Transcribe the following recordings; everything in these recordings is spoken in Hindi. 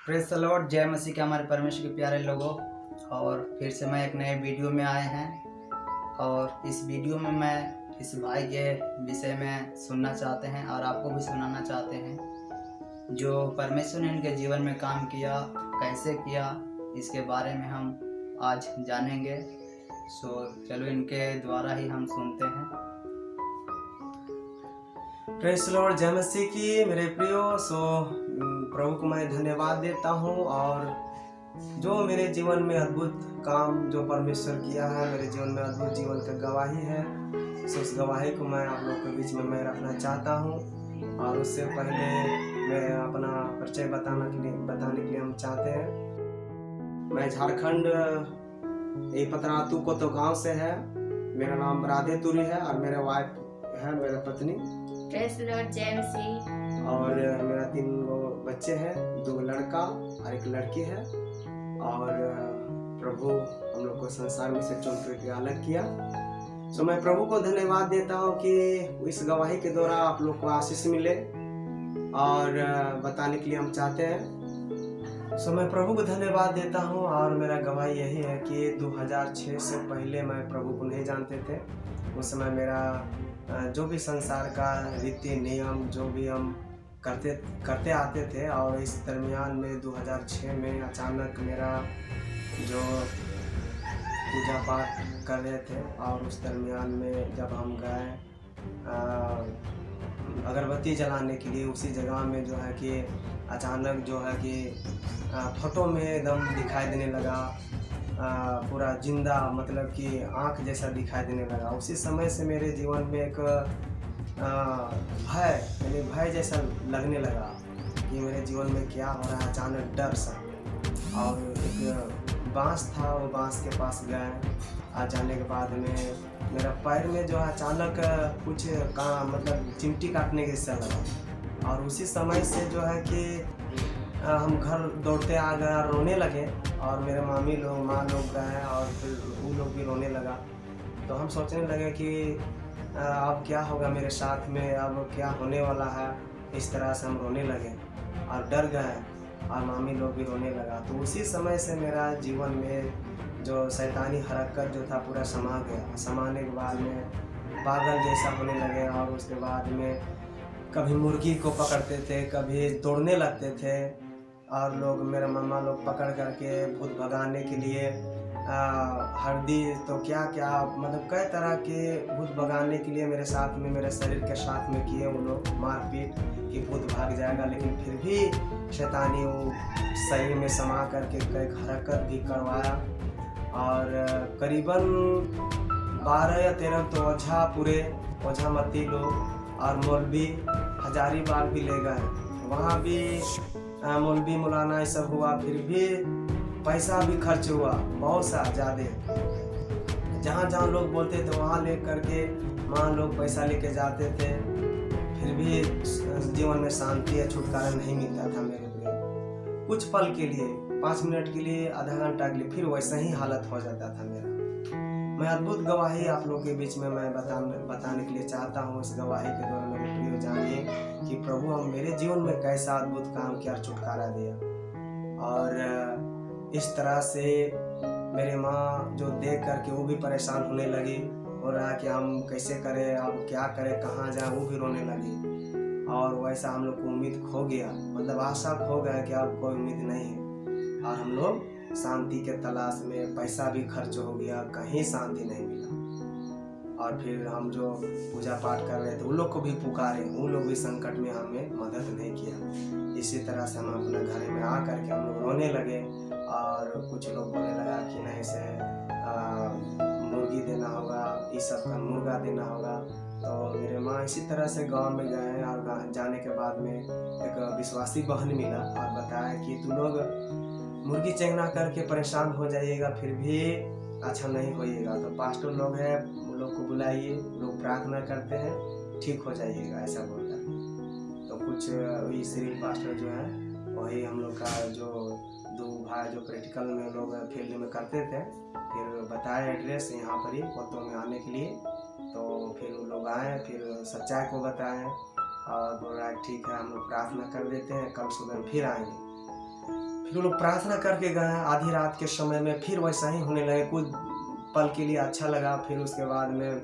Praise the Lord. जय मसीह के हमारे परमेश्वर के प्यारे लोगों, और फिर से मैं एक नए वीडियो में आए हैं। और इस वीडियो में मैं इस भाई के विषय में सुनना चाहते हैं और आपको भी सुनाना चाहते हैं जो परमेश्वर ने इनके जीवन में काम किया, कैसे किया, इसके बारे में हम आज जानेंगे। चलो इनके द्वारा ही हम सुनते हैं। Praise the Lord. जय मसीह की मेरे प्रियो। प्रभु को मैं धन्यवाद देता हूँ, और जो मेरे जीवन में अद्भुत काम जो परमेश्वर किया है, मेरे जीवन में अद्भुत जीवन का गवाही है। उस गवाही को मैं आप लोग के बीच में मैं रखना चाहता हूँ। और उससे पहले मैं अपना परिचय बताने के लिए हम चाहते हैं। मैं झारखंड पतरातू कोतो गांव से है। मेरा नाम राधे तुरी है और मेरे वाइफ है, मेरा पत्नी। Praise the Lord. जय मसीह। और मेरा 3 बच्चे हैं, 2 लड़का और 1 लड़की है। और प्रभु हम लोग को संसार में से चुन के अलग किया। मैं प्रभु को धन्यवाद देता हूँ कि इस गवाही के द्वारा आप लोग को आशीष मिले, और बताने के लिए हम चाहते हैं। मैं प्रभु को धन्यवाद देता हूँ, और मेरा गवाही यही है कि 2006 से पहले मैं प्रभु को नहीं जानते थे। उस समय मेरा जो भी संसार का रीति नियम जो भी हम करते आते थे, और इस दरमियान में 2006 में अचानक मेरा जो पूजा पाठ कर रहे थे, और उस दरमियान में जब हम गए अगरबत्ती जलाने के लिए, उसी जगह में जो है कि अचानक जो है कि फोटो में एकदम दिखाई देने लगा, पूरा जिंदा, मतलब कि आँख जैसा दिखाई देने लगा। उसी समय से मेरे जीवन में एक भय जैसा लगने लगा कि मेरे जीवन में क्या हो रहा है। अचानक डर सा, और एक बांस था, वो बांस के पास गए। आ जाने के बाद में मेरा पैर में जो है अचानक कुछ मतलब चिमटी काटने के जैसा लगा। और उसी समय से जो है कि हम घर दौड़ते आ गए, रोने लगे, और मेरे माँ लोग गए, और फिर वो लोग भी रोने लगा। तो हम सोचने लगे कि अब क्या होगा मेरे साथ में, अब क्या होने वाला है। इस तरह से हम रोने लगे और डर गए, और मामी लोग भी रोने लगा। तो उसी समय से मेरा जीवन में जो शैतानी हरकत जो था पूरा समा गया। समाने के बाद में पागल जैसा होने लगे, और उसके बाद में कभी मुर्गी को पकड़ते थे, कभी दौड़ने लगते थे, और लोग मेरे मामा लोग पकड़ करके भूत भगाने के लिए हल्दी तो क्या क्या मतलब कई तरह के भूत भगाने के लिए मेरे साथ में, मेरे शरीर के साथ में किए वो लोग मारपीट कि भूत भाग जाएगा। लेकिन फिर भी शैतानी वो शरीर में समा करके कई हरकत भी करवाया। और करीबन 12 या 13 तो ओझा मती लोग और मौलवी हजारीबाग भी ले गए। वहाँ भी मौलवी मौलाना ये सब हुआ, फिर भी पैसा भी खर्च हुआ बहुत सा ज़्यादा। जहाँ लोग बोलते थे वहाँ ले करके वहाँ लोग पैसा लेके जाते थे, फिर भी जीवन में शांति या छुटकारा नहीं मिलता था मेरे लिए। कुछ पल के लिए, 5 मिनट के लिए, आधा घंटा के लिए, फिर वैसा ही हालत हो जाता था मेरा। मैं अद्भुत गवाही आप लोग के बीच में मैं बताने के लिए चाहता हूँ। इस गवाही के द्वारा मेरे प्रिय जानिए कि प्रभु हम मेरे जीवन में कैसा अद्भुत काम किया, छुटकारा दिया। और इस तरह से मेरे माँ जो देख करके वो भी परेशान होने लगी, हो रहा है कि हम कैसे करें, अब क्या करें, कहाँ जाए, वो भी रोने लगी। और वैसा हम लोग को उम्मीद खो गया, मतलब आशा खो गया कि अब कोई उम्मीद नहीं है। और हम लोग शांति के तलाश में, पैसा भी खर्च हो गया, कहीं शांति नहीं मिला। और फिर हम जो पूजा पाठ कर रहे थे उन लोग को भी पुकारे, उन लोग भी संकट में हमें मदद नहीं किया। इसी तरह से हम अपने घर में आ करके हम लोग रोने लगे, और कुछ लोग बोलने लगा कि नहीं से मुर्गी देना होगा, इस सब का मुर्गा देना होगा। तो मेरे माँ इसी तरह से गांव में गए, और जाने के बाद में एक विश्वासी बहन मिला और बताया कि तू लोग मुर्गी चेंगना करके परेशान हो जाइएगा, फिर भी अच्छा नहीं होइएगा। तो पास्टर लोग हैं, उन लोग को बुलाइए, लोग प्रार्थना करते हैं, ठीक हो जाइएगा, ऐसा बोलता। तो कुछ वही श्री पास्टर जो है वही हम लोग का जो 2 भाई जो प्रैक्टिकल में लोग फील्ड में करते थे, फिर बताया एड्रेस यहाँ पर ही कोतो में आने के लिए। तो फिर वो लोग आए, फिर सच्चाई को बताएं, और बोल रहा है ठीक है हम लोग प्रार्थना कर देते हैं, कल सुबह फिर आएंगे। फिर वो लोग प्रार्थना करके गए। आधी रात के समय में फिर वैसा ही होने लगे। कुछ पल के लिए अच्छा लगा, फिर उसके बाद में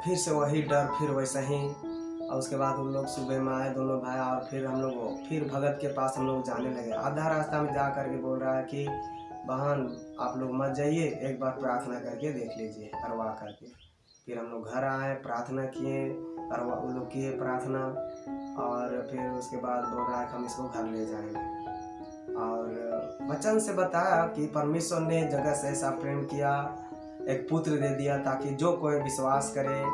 फिर से वही डर, फिर वैसा ही। और उसके बाद उन लोग सुबह में आए दोनों भाई, और फिर हम लोग फिर भगत के पास हम लोग जाने लगे। आधा रास्ता में जा करके बोल रहा है कि बहन आप लोग मत जाइए, एक बार प्रार्थना करके देख लीजिए, करवा करके। फिर हम लोग घर आए, प्रार्थना किए, करवा वो लोग किए प्रार्थना, और फिर उसके बाद बोल रहा है कि हम इसको घर ले जाएंगे। और वचन से बताया कि परमेश्वर ने जगत से ऐसा प्रेम किया, एक पुत्र दे दिया, ताकि जो कोई विश्वास करे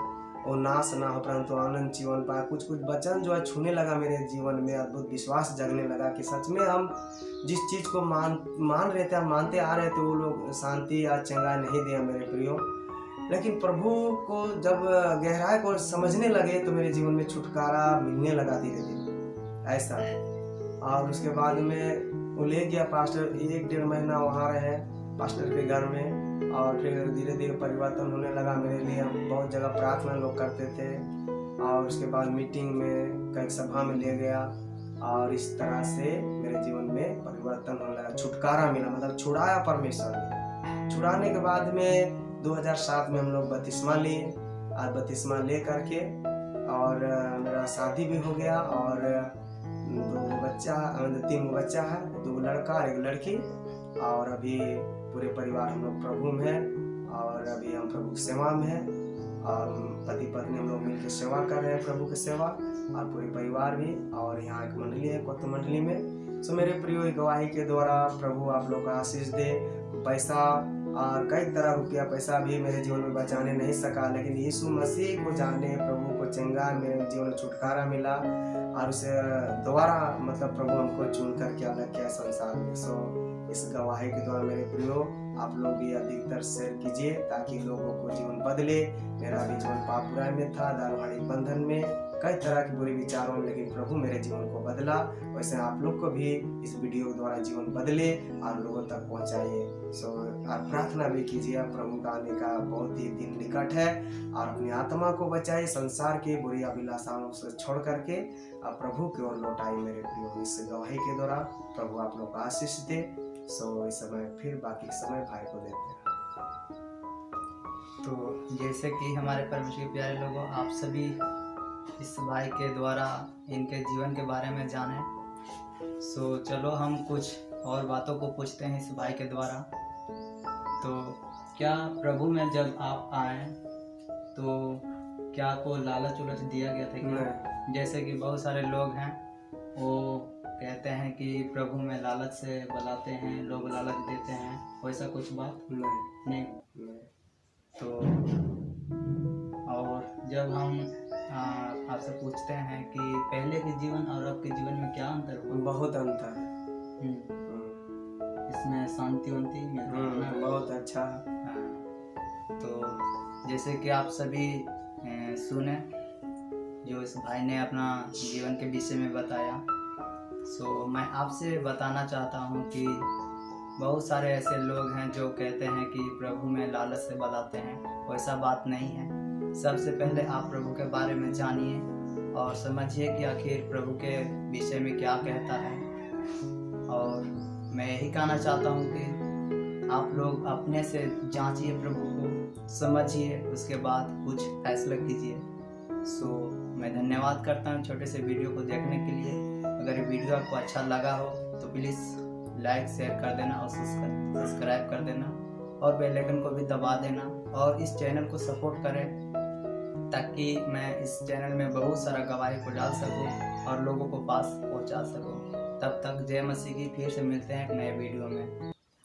वो नाश ना हो परंतु आनंद जीवन पाए। कुछ कुछ वचन जो है छूने लगा मेरे जीवन में, अद्भुत विश्वास जगने लगा कि सच में हम जिस चीज़ को मान रहे थे, मानते आ रहे थे, वो लोग शांति या चंगाई नहीं दिया मेरे प्रियो। लेकिन प्रभु को जब गहराई को समझने लगे तो मेरे जीवन में छुटकारा मिलने लगा धीरे धीरे ऐसा। और उसके बाद में वो ले गया पास्टर, 1-1.5 महीना वहाँ रहे पास्टर के घर में, और फिर धीरे धीरे परिवर्तन होने लगा मेरे लिए। हम बहुत जगह प्रार्थना लोग करते थे, और उसके बाद मीटिंग में कई सभा में ले गया, और इस तरह से मेरे जीवन में परिवर्तन होने लगा, छुटकारा मिला, मतलब छुड़ाया परमेश्वर ने। छुड़ाने के बाद में 2007 में हम लोग बपतिस्मा लिए, और बपतिस्मा ले करके और मेरा शादी भी हो गया, और 3 बच्चा है, 2 लड़का और 1 लड़की। और अभी पूरे परिवार हम लोग प्रभु में हैं, और अभी हम प्रभु की सेवा में हैं, और पति पत्नी हम लोग मिलकर सेवा कर रहे हैं, प्रभु की सेवा, और पूरे परिवार भी। और यहाँ एक मंडली है, कोत मंडली में। सो मेरे प्रियो, गवाही के द्वारा प्रभु आप लोग का आशीष दे। पैसा और कई तरह रुपया पैसा भी मेरे जीवन में बचाने नहीं सका, लेकिन यीशु मसीह को जाने, प्रभु को चंगा, मेरे जीवन में छुटकारा मिला, और उसे दोबारा मतलब प्रभु हमको चुन करके अलग किया संसार में। सो इस गवाही के द्वारा मेरे प्रियो आप लोग भी अधिकतर शेयर कीजिए, ताकि लोगों को जीवन बदले। मेरा भी जीवन पाप बुराई में था, दालवाड़ी बंधन में, कई तरह के बुरे विचारों में, लेकिन प्रभु मेरे जीवन को बदला। वैसे आप लोग को भी इस वीडियो के द्वारा जीवन बदले और लोगों तक पहुंचाइए। सो आप प्रार्थना भी कीजिए, प्रभु का आने का बहुत ही दिन निकट है, और अपनी आत्मा को बचाइए संसार के बुरी अभिलाषाओं से छोड़ करके आप प्रभु की ओर लौटाइए मेरे प्रियो। इस गवाही के द्वारा प्रभु आप लोग को आशीष दे। सो इस समय फिर बाकी समय भाई को देते हैं। तो जैसे कि हमारे परमेश्वर के प्यारे लोगों, आप सभी इस भाई के द्वारा इनके जीवन के बारे में जाने। सो चलो हम कुछ और बातों को पूछते हैं इस भाई के द्वारा। तो क्या प्रभु में जब आप आए तो क्या आपको लालच उलच दिया गया था कि जैसे कि बहुत सारे लोग हैं वो कहते हैं कि प्रभु में लालच से बुलाते हैं, लोग लालच देते हैं, वैसा कुछ बात नहीं। तो और जब हम आपसे पूछते हैं कि पहले के जीवन और अब के जीवन में क्या अंतर हुआ? बहुत अंतर। इसमें शांति वंती बहुत अच्छा। तो जैसे कि आप सभी सुने जो इस भाई ने अपना जीवन के विषय में बताया, सो मैं आपसे बताना चाहता हूँ कि बहुत सारे ऐसे लोग हैं जो कहते हैं कि प्रभु में लालच से बुलाते हैं, वैसा बात नहीं है। सबसे पहले आप प्रभु के बारे में जानिए और समझिए कि आखिर प्रभु के विषय में क्या कहता है। और मैं यही कहना चाहता हूँ कि आप लोग अपने से जांचिए, प्रभु को समझिए, उसके बाद कुछ फैसला कीजिए। सो मैं धन्यवाद करता हूँ छोटे से वीडियो को देखने के लिए। अगर ये वीडियो आपको अच्छा लगा हो तो प्लीज़ लाइक शेयर कर देना और सब्सक्राइब कर देना और बेल आइकन को भी दबा देना, और इस चैनल को सपोर्ट करें ताकि मैं इस चैनल में बहुत सारा गवाही को डाल सकूं और लोगों को पास पहुंचा सकूं। तब तक जय मसीह की। फिर से मिलते हैं एक नए वीडियो में।